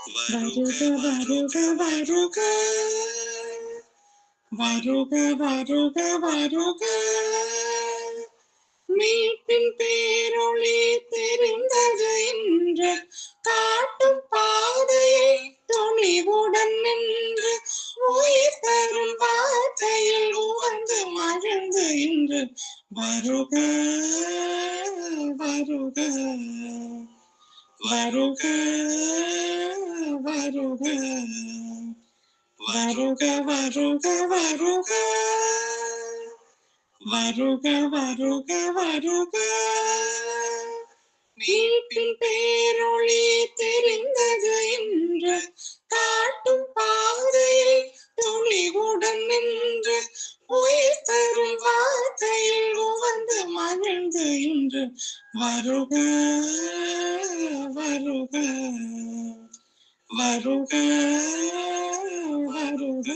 வருக வருக வருக வருக வருக வருக மீட்பின் பேரொளி தெரிந்தது என்று காட்டும் பாதையை துணிவுடன் நின்று உயிர் தரும் வார்த்தையில் உவந்து மகிழ்ந்து இன்று வருக வருக வருக வருக வருக வருக வருக வருக வருக வருக மீட்பின் பேரொளி தெரிந்தது என்று காட்டும் பாதையை துணிவுடன் நின்று உயிர் தரும் வார்த்தையில் உவந்து மகிழ்ந்து இன்று வருக வருக வருக வருக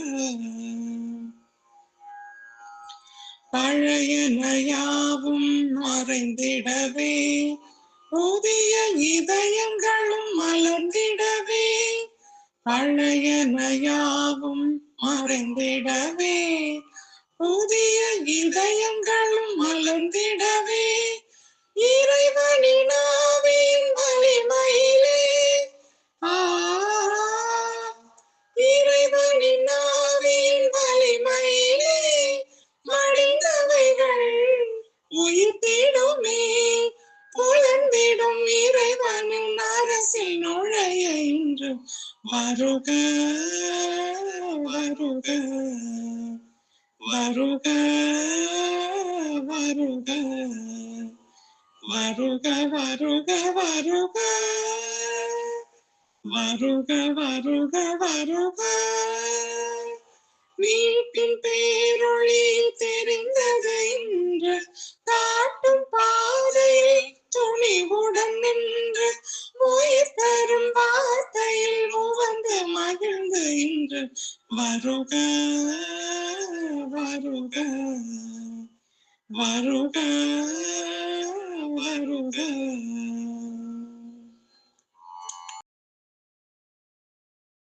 பழையனையாவும் மறைந்திடவே புதிய இதயங்களும் மலர்ந்திடவே பழையனையாவும் மறைந்திடவே புதிய இதயங்களும் மலர்ந்திடவே இறைவனின் ஆவியின் வலிமையிலே இறைவனின் ஆவியின் வலிமையிலே மடிந்தவைகள் உயிர்த்திடுமே புலந்திடும் இறைவனின் அரசில் நுழைய இன்று வருக வருக வருக வருக வருக வருக வருக வருக வருக வருக மீட்பின் பேரொளி தெரிந்தது என்று காட்டும் பாதையை துணிவுடன் நின்று உயிர் தரும் வார்த்தையில் உவந்து மகிழ்ந்து இன்று வருக வருக வருக வருக